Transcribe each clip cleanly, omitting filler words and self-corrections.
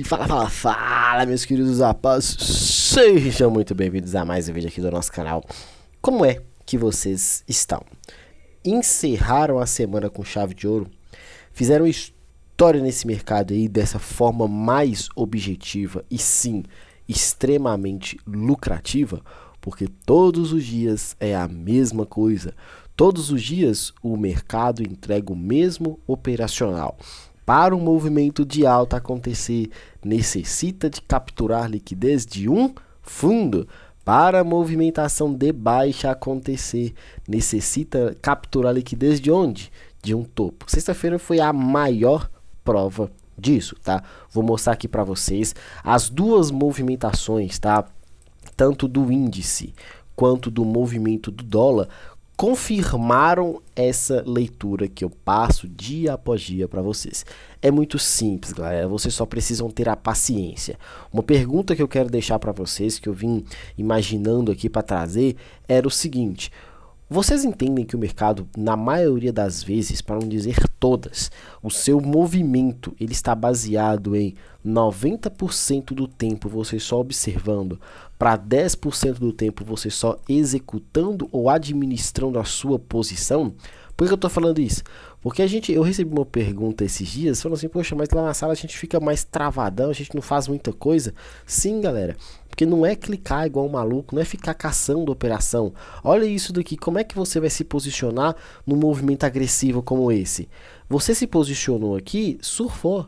Fala, meus queridos rapazes, sejam muito bem-vindos a mais um vídeo aqui do nosso canal. Como é que vocês estão? Encerraram a semana com chave de ouro? Fizeram história nesse mercado aí dessa forma mais objetiva e sim, extremamente lucrativa? Porque todos os dias é a mesma coisa. Todos os dias o mercado entrega o mesmo operacional. Para um movimento de alta acontecer, necessita de capturar liquidez de um fundo. Para a movimentação de baixa acontecer, necessita capturar liquidez de onde? De um topo. Sexta-feira foi a maior prova disso, tá? Vou mostrar aqui para vocês as duas movimentações, tá? Tanto do índice quanto do movimento do dólar, confirmaram essa leitura que eu passo dia após dia para vocês. É muito simples, galera, vocês só precisam ter a paciência. Uma pergunta que eu quero deixar para vocês, que eu vim imaginando aqui para trazer, era o seguinte: vocês entendem que o mercado, na maioria das vezes, para não dizer todas, o seu movimento ele está baseado em 90% do tempo você só observando, para 10% do tempo você só executando ou administrando a sua posição? Por que eu estou falando isso? Porque eu recebi uma pergunta esses dias, falando assim, poxa, mas lá na sala a gente fica mais travadão, a gente não faz muita coisa. Sim, galera, porque não é clicar igual um maluco, não é ficar caçando operação. Olha isso daqui, como é que você vai se posicionar num movimento agressivo como esse? Você se posicionou aqui, surfou.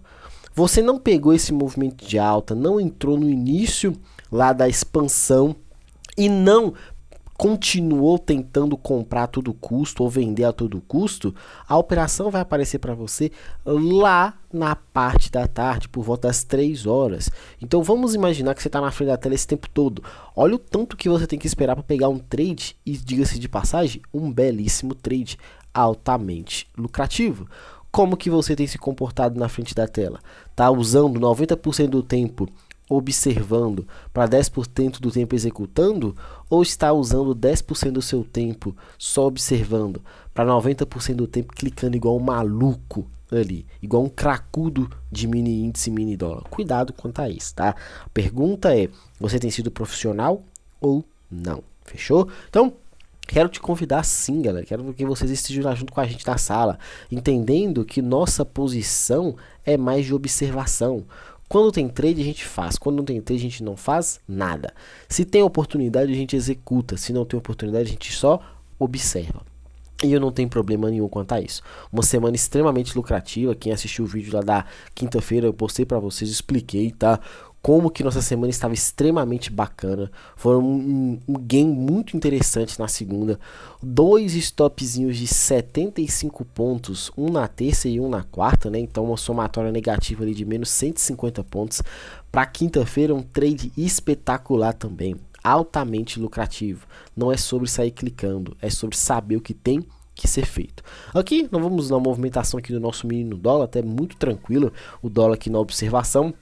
Você não pegou esse movimento de alta, não entrou no início lá da expansão e não continuou tentando comprar a todo custo ou vender a todo custo, a operação vai aparecer para você lá na parte da tarde, por volta das 3 horas. Então vamos imaginar que você está na frente da tela esse tempo todo. Olha o tanto que você tem que esperar para pegar um trade e, diga-se de passagem, um belíssimo trade altamente lucrativo. Como que você tem se comportado na frente da tela? Tá usando 90% do tempo observando para 10% do tempo executando, ou está usando 10% do seu tempo só observando para 90% do tempo clicando igual um maluco ali, igual um cracudo de mini índice, mini dólar? Cuidado quanto a isso, tá? A pergunta é, você tem sido profissional ou não? Fechou? Então, quero te convidar sim, galera, quero que vocês estejam junto com a gente na sala, entendendo que nossa posição é mais de observação. Quando tem trade a gente faz, quando não tem trade a gente não faz nada. Se tem oportunidade a gente executa, se não tem oportunidade a gente só observa. E eu não tenho problema nenhum quanto a isso. Uma semana extremamente lucrativa. Quem assistiu o vídeo lá da quinta-feira, eu postei pra vocês, expliquei, tá? Como que nossa semana estava extremamente bacana. Foi um game muito interessante na segunda. 2 stopzinhos de 75 pontos, um na terça e um na quarta, né? Então uma somatória negativa ali de menos 150 pontos. Para quinta-feira, um trade espetacular também. Altamente lucrativo. Não é sobre sair clicando, é sobre saber o que tem que ser feito. Aqui nós vamos na movimentação aqui do nosso menino dólar, até muito tranquilo. O dólar aqui na observação.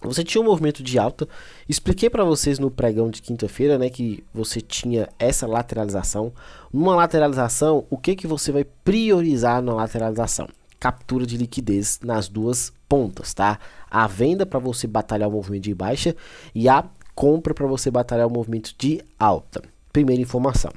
Você tinha um movimento de alta, expliquei para vocês no pregão de quinta-feira, né, que você tinha essa lateralização. Numa lateralização, o que você vai priorizar na lateralização? Captura de liquidez nas duas pontas, tá? A venda para você batalhar o movimento de baixa e a compra para você batalhar o movimento de alta. Primeira informação.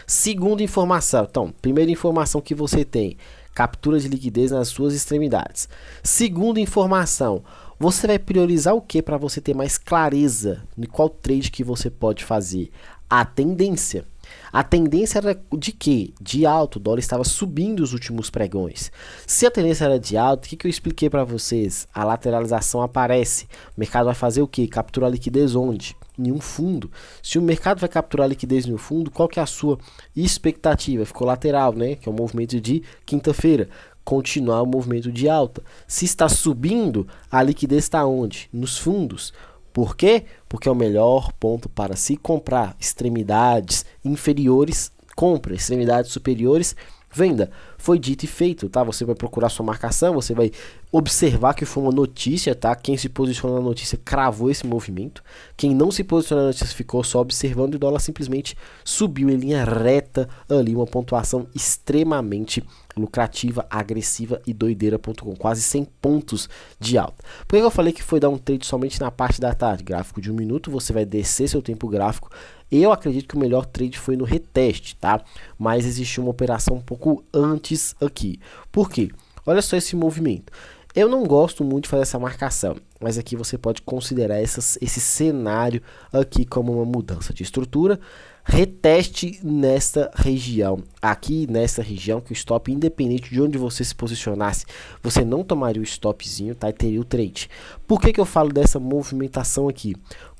Segunda informação, então, primeira informação que você tem, captura de liquidez nas suas extremidades. Segunda informação, você vai priorizar o que para você ter mais clareza em qual trade que você pode fazer? A tendência. A tendência era de quê? De alto, o dólar estava subindo os últimos pregões. Se a tendência era de alto, o que eu expliquei para vocês? A lateralização aparece. O mercado vai fazer o quê? Capturar liquidez onde? Em um fundo. Se o mercado vai capturar liquidez em um fundo, qual que é a sua expectativa? Ficou lateral, né? Que é o movimento de quinta-feira. Continuar o movimento de alta. Se está subindo, a liquidez está onde? Nos fundos. Por quê? Porque é o melhor ponto para se comprar. Extremidades inferiores, compra. Extremidades superiores, Venda, foi dito e feito, tá? Você vai procurar sua marcação, você vai observar que foi uma notícia, tá? Quem se posicionou na notícia cravou esse movimento. Quem não se posicionou na notícia ficou só observando e o dólar simplesmente subiu em linha reta ali, uma pontuação extremamente lucrativa, agressiva e doideira.com, quase 100 pontos de alta. Por que eu falei que foi dar um trade somente na parte da tarde? Gráfico de 1 minuto, você vai descer seu tempo gráfico. Eu acredito que o melhor trade foi no reteste, tá? Mas existiu uma operação um pouco antes aqui. Por quê? Olha só esse movimento. Eu não gosto muito de fazer essa marcação, mas aqui você pode considerar esse cenário aqui como uma mudança de estrutura. Reteste nesta região, aqui nessa região, que o stop, independente de onde você se posicionasse, você não tomaria o stopzinho, tá? E teria o trade. Por que eu falo dessa movimentação aqui?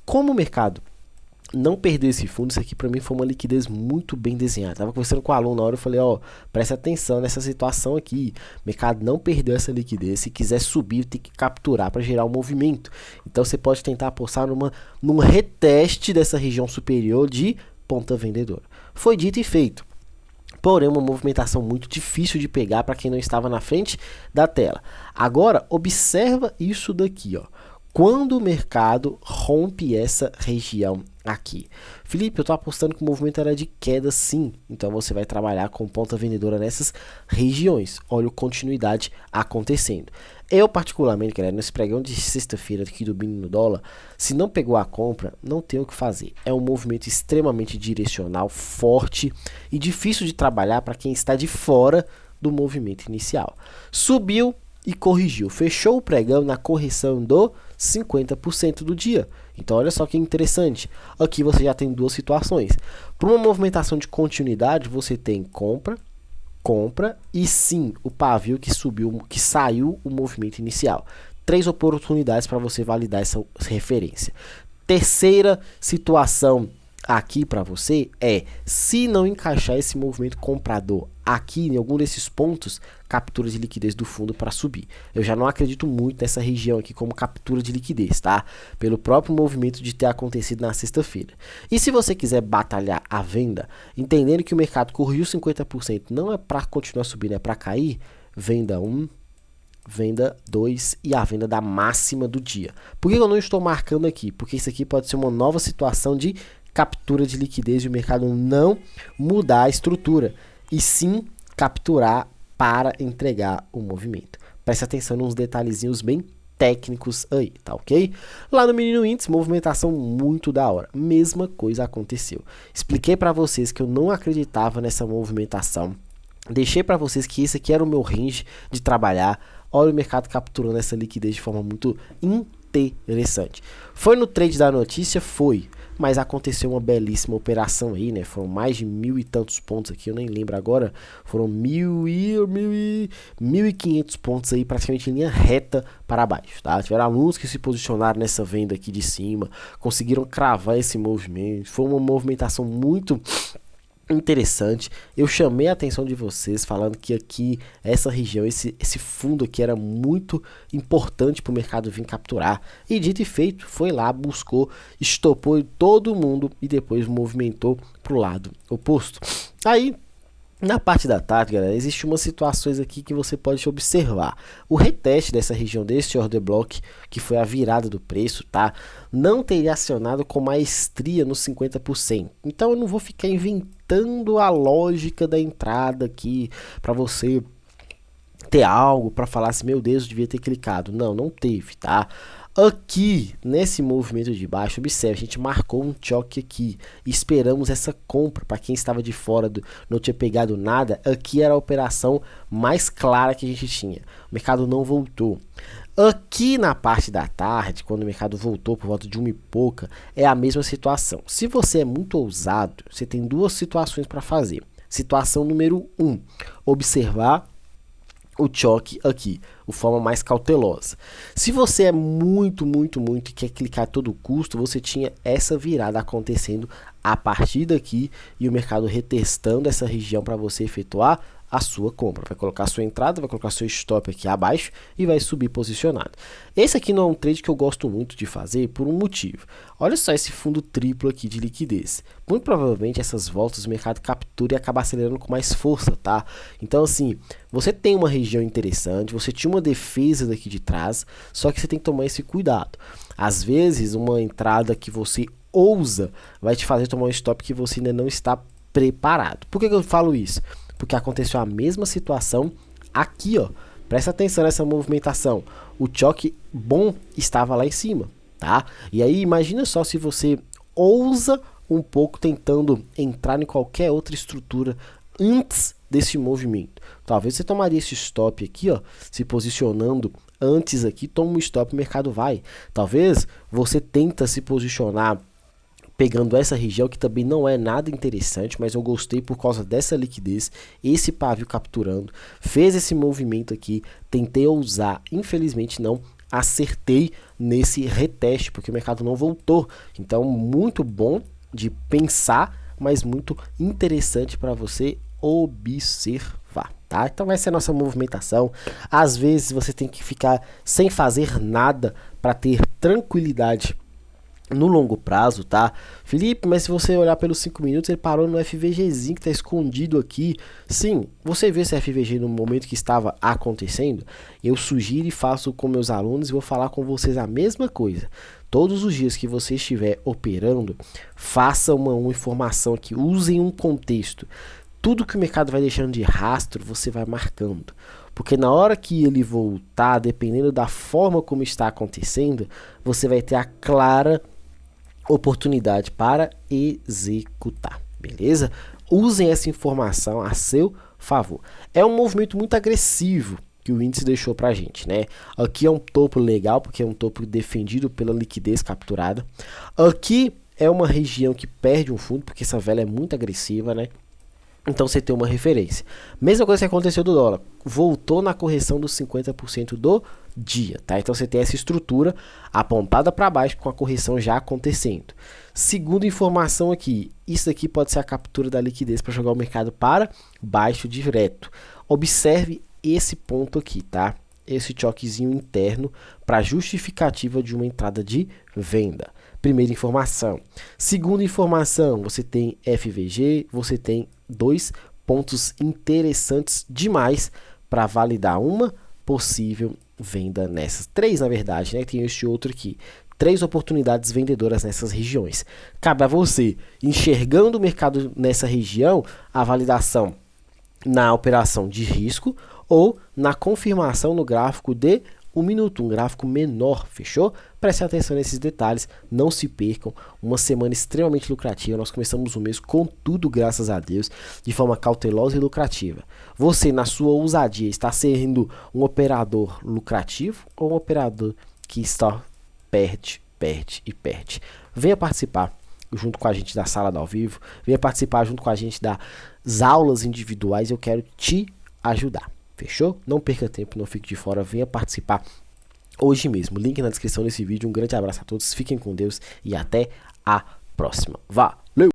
Como o mercado não perdeu esse fundo, isso aqui para mim foi uma liquidez muito bem desenhada. Tava conversando com o aluno na hora, eu falei, ó, presta atenção nessa situação aqui. O mercado não perdeu essa liquidez, se quiser subir, tem que capturar para gerar um movimento. Então você pode tentar apostar num reteste dessa região superior de ponta vendedora. Foi dito e feito. Porém, uma movimentação muito difícil de pegar para quem não estava na frente da tela. Agora, observa isso daqui, ó. Quando o mercado rompe essa região aqui. Felipe, eu estou apostando que o movimento era de queda sim. Então você vai trabalhar com ponta vendedora nessas regiões. Olha a continuidade acontecendo. Eu particularmente, galera, nesse pregão de sexta-feira aqui do Bini no dólar, se não pegou a compra, não tem o que fazer. É um movimento extremamente direcional, forte e difícil de trabalhar para quem está de fora do movimento inicial. Subiu e corrigiu. Fechou o pregão na correção do 50% do dia. Então olha só que interessante. Aqui você já tem duas situações. Para uma movimentação de continuidade, você tem compra e sim o pavio que subiu, que saiu o movimento inicial. 3 oportunidades para você validar essa referência. Terceira situação aqui para você é, se não encaixar esse movimento comprador aqui em algum desses pontos, captura de liquidez do fundo para subir. Eu já não acredito muito nessa região aqui como captura de liquidez, tá? Pelo próprio movimento de ter acontecido na sexta-feira. E se você quiser batalhar a venda, entendendo que o mercado corrigiu 50%, não é para continuar subindo, é para cair, venda 1, venda 2 e a venda da máxima do dia. Por que eu não estou marcando aqui? Porque isso aqui pode ser uma nova situação de captura de liquidez e o mercado não mudar a estrutura, e sim capturar para entregar o movimento. Preste atenção nos detalhezinhos bem técnicos aí, tá ok? Lá no Menino Índice, movimentação muito da hora. Mesma coisa aconteceu. Expliquei para vocês que eu não acreditava nessa movimentação. Deixei para vocês que esse aqui era o meu range de trabalhar. Olha o mercado capturando essa liquidez de forma muito interessante. Foi no trade da notícia? Foi. Mas aconteceu uma belíssima operação aí, né? Foram mais de 1.000 e tantos pontos aqui, eu nem lembro agora. Foram 1.500 pontos aí, praticamente em linha reta para baixo, tá? Tiveram alunos que se posicionaram nessa venda aqui de cima, conseguiram cravar esse movimento. Foi uma movimentação muito interessante. Eu chamei a atenção de vocês falando que aqui essa região, esse fundo aqui era muito importante para o mercado vir capturar, e dito e feito, foi lá, buscou, estopou todo mundo e depois movimentou para o lado oposto. Aí na parte da tarde, galera, existe umas situações aqui que você pode observar. O reteste dessa região desse order block, que foi a virada do preço, tá? Não teria acionado com maestria no 50%. Então eu não vou ficar inventando a lógica da entrada aqui para você ter algo para falar assim, meu Deus, eu devia ter clicado. Não, não teve, tá? Aqui, nesse movimento de baixo, observe, a gente marcou um choque aqui, esperamos essa compra, para quem estava de fora, não tinha pegado nada, aqui era a operação mais clara que a gente tinha, o mercado não voltou. Aqui na parte da tarde, quando o mercado voltou por volta de 1 e pouca, é a mesma situação. Se você é muito ousado, você tem duas situações para fazer. Situação número 1, observar o choque aqui, de forma mais cautelosa. Se você é muito e quer clicar a todo custo, você tinha essa virada acontecendo a partir daqui e o mercado retestando essa região para você efetuar a sua compra. Vai colocar a sua entrada, vai colocar seu stop aqui abaixo e vai subir posicionado. Esse aqui não é um trade que eu gosto muito de fazer por um motivo. Olha só esse fundo triplo aqui de liquidez. Muito provavelmente essas voltas o mercado captura e acaba acelerando com mais força, tá? Então assim, você tem uma região interessante, você tinha uma defesa daqui de trás, só que você tem que tomar esse cuidado. Às vezes uma entrada que você ousa vai te fazer tomar um stop que você ainda não está preparado. Por que eu falo isso? Porque aconteceu a mesma situação aqui, ó. Presta atenção nessa movimentação. O choque bom estava lá em cima, tá? E aí imagina só se você ousa um pouco tentando entrar em qualquer outra estrutura antes desse movimento. Talvez você tomaria esse stop aqui, ó, se posicionando antes aqui, toma um stop, o mercado vai. Talvez você tenta se posicionar pegando essa região que também não é nada interessante, mas eu gostei por causa dessa liquidez, esse pavio capturando, fez esse movimento aqui, tentei ousar, infelizmente não acertei nesse reteste, porque o mercado não voltou. Então muito bom de pensar, mas muito interessante para você observar, tá? Então essa é a nossa movimentação. Às vezes você tem que ficar sem fazer nada para ter tranquilidade no longo prazo, tá? Felipe, mas se você olhar pelos 5 minutos, ele parou no FVGzinho que está escondido aqui. Sim, você vê esse FVG no momento que estava acontecendo? Eu sugiro e faço com meus alunos e vou falar com vocês a mesma coisa. Todos os dias que você estiver operando, faça uma informação aqui, usem um contexto. Tudo que o mercado vai deixando de rastro, você vai marcando. Porque na hora que ele voltar, dependendo da forma como está acontecendo, você vai ter a clara oportunidade para executar, beleza? Usem essa informação a seu favor. É um movimento muito agressivo que o índice deixou pra gente, né? Aqui é um topo legal, porque é um topo defendido pela liquidez capturada. Aqui é uma região que perde um fundo, porque essa vela é muito agressiva, né? Então você tem uma referência. Mesma coisa que aconteceu do dólar. Voltou na correção dos 50% do dia, tá? Então você tem essa estrutura apontada para baixo com a correção já acontecendo. Segunda informação aqui. Isso aqui pode ser a captura da liquidez para jogar o mercado para baixo direto. Observe esse ponto aqui, tá? Esse choquezinho interno para justificativa de uma entrada de venda. Primeira informação. Segunda informação, você tem FVG, você tem dois pontos interessantes demais para validar uma possível venda nessas. Três, na verdade, né? Tem este outro aqui. 3 oportunidades vendedoras nessas regiões. Cabe a você, enxergando o mercado nessa região, a validação na operação de risco ou na confirmação no gráfico de 1 minuto, um gráfico menor, fechou? Preste atenção nesses detalhes, não se percam, uma semana extremamente lucrativa, nós começamos o mês com tudo, graças a Deus, de forma cautelosa e lucrativa. Você, na sua ousadia, está sendo um operador lucrativo ou um operador que está perde? Venha participar junto com a gente da sala do ao vivo, venha participar junto com a gente das aulas individuais, eu quero te ajudar. Fechou? Não perca tempo, não fique de fora, venha participar hoje mesmo. Link na descrição desse vídeo. Um grande abraço a todos, fiquem com Deus e até a próxima. Valeu!